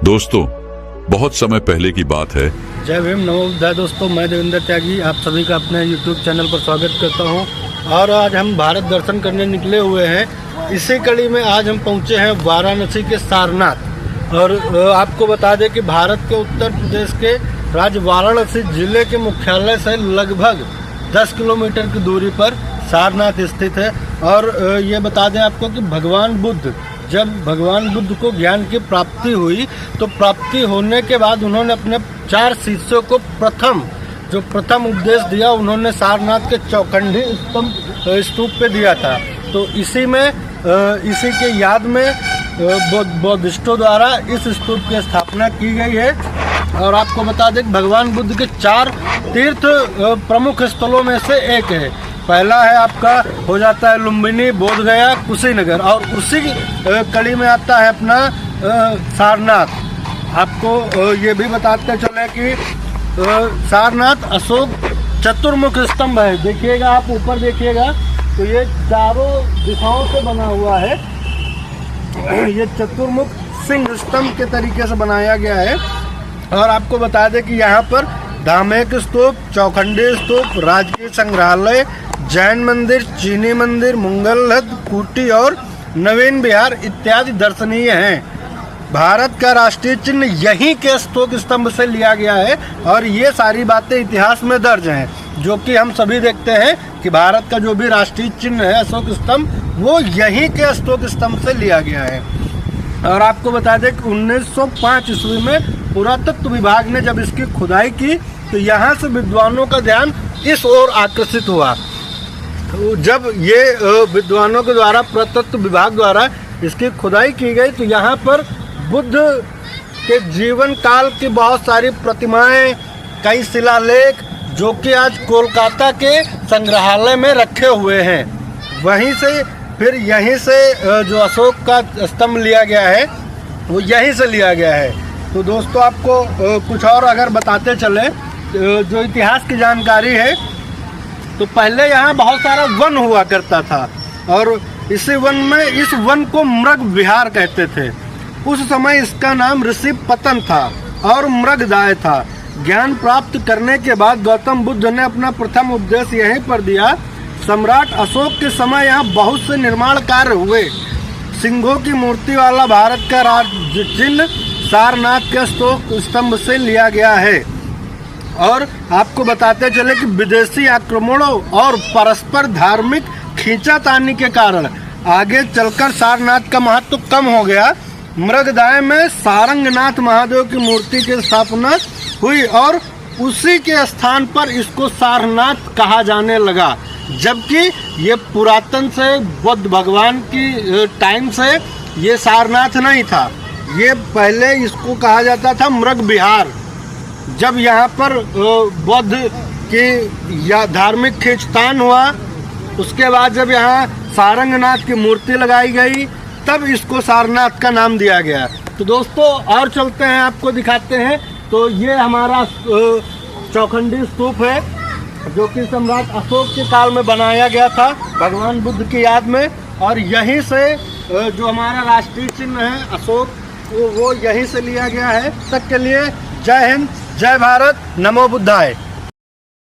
दोस्तों, बहुत समय पहले की बात है। जय भीम, नमो बुद्धाय। दोस्तों, मैं देवेंद्र त्यागी आप सभी का अपने YouTube चैनल पर स्वागत करता हूं। और आज हम भारत दर्शन करने निकले हुए हैं। इसी कड़ी में आज हम पहुंचे हैं वाराणसी के सारनाथ। और आपको बता दें कि भारत के उत्तर प्रदेश के राज्य वाराणसी जिले के मुख्यालय से लगभग 10 किलोमीटर की दूरी पर सारनाथ स्थित है। और ये बता दें आपको कि जब भगवान बुद्ध को ज्ञान की प्राप्ति हुई तो प्राप्ति होने के बाद उन्होंने अपने 4 शिष्यों को प्रथम उपदेश दिया, उन्होंने सारनाथ के चौखंडी स्तूप पे दिया था। तो इसी के याद में बौद्धिस्टों द्वारा इस स्तूप की स्थापना की गई है। और आपको बता दें कि भगवान बुद्ध के 4 तीर्थ प्रमुख स्थलों में से एक है। पहला है आपका हो जाता है लुम्बिनी, बोधगया, कुशीनगर। और उसी कड़ी में आता है अपना सारनाथ। आपको ये भी बताते चले कि सारनाथ अशोक चतुर्मुख स्तंभ है। देखिएगा, आप ऊपर देखिएगा तो ये चारों दिशाओं से बना हुआ है। ये चतुर्मुख सिंह स्तंभ के तरीके से बनाया गया है। और आपको बता दें कि यहाँ पर धामेक स्तूप, चौखंडी स्तूप, राजकीय संग्रहालय, जैन मंदिर, चीनी मंदिर, मुगलहद कुटी और नवीन विहार इत्यादि दर्शनीय हैं। भारत का राष्ट्रीय चिन्ह यहीं के अशोक स्तंभ से लिया गया है। और ये सारी बातें इतिहास में दर्ज हैं, जो कि हम सभी देखते हैं कि भारत का जो भी राष्ट्रीय चिन्ह है अशोक स्तंभ, वो यहीं के अशोक स्तंभ से लिया गया है। और आपको बता दें कि 1905 ईस्वी में पुरातत्व विभाग ने जब इसकी खुदाई की तो यहाँ से विद्वानों का ध्यान इस ओर आकर्षित हुआ। तो जब ये विद्वानों के द्वारा, पुरातत्व विभाग द्वारा इसकी खुदाई की गई तो यहाँ पर बुद्ध के जीवन काल की बहुत सारी प्रतिमाएं, कई शिलालेख जो कि आज कोलकाता के संग्रहालय में रखे हुए हैं। वहीं से फिर यहीं से जो अशोक का स्तंभ लिया गया है वो यहीं से लिया गया है। तो दोस्तों, आपको कुछ और अगर बताते चले जो इतिहास की जानकारी है, तो पहले यहाँ बहुत सारा वन हुआ करता था। और इस वन को मृग विहार कहते थे। उस समय इसका नाम ऋषि पतन था और मृगदाय था। ज्ञान प्राप्त करने के बाद गौतम बुद्ध ने अपना प्रथम उपदेश यहीं पर दिया। सम्राट अशोक के समय यहाँ बहुत से निर्माण कार्य हुए। सिंहों की मूर्ति वाला भारत का राज्य चिन्ह सारनाथ के अशोक स्तंभ से लिया गया है। और आपको बताते चले कि विदेशी आक्रमणों और परस्पर धार्मिक खींचातानी के कारण आगे चलकर सारनाथ का महत्व कम हो गया। मृगदाय में सारंगनाथ महादेव की मूर्ति की स्थापना हुई और उसी के स्थान पर इसको सारनाथ कहा जाने लगा। जबकि ये पुरातन से बुद्ध भगवान की टाइम से ये सारनाथ नहीं था, ये पहले इसको कहा जाता था मृग विहार। जब यहाँ पर बौद्ध की या धार्मिक खींचतान हुआ, उसके बाद जब यहाँ सारंगनाथ की मूर्ति लगाई गई, तब इसको सारनाथ का नाम दिया गया। तो दोस्तों, और चलते हैं, आपको दिखाते हैं। तो ये हमारा चौखंडी स्तूप है जो कि सम्राट अशोक के काल में बनाया गया था भगवान बुद्ध की याद में। और यहीं से जो हमारा राष्ट्रीय चिन्ह है अशोक, वो यहीं से लिया गया है। तब तक के लिए जय हिंद, जय भारत, नमो बुद्धाय।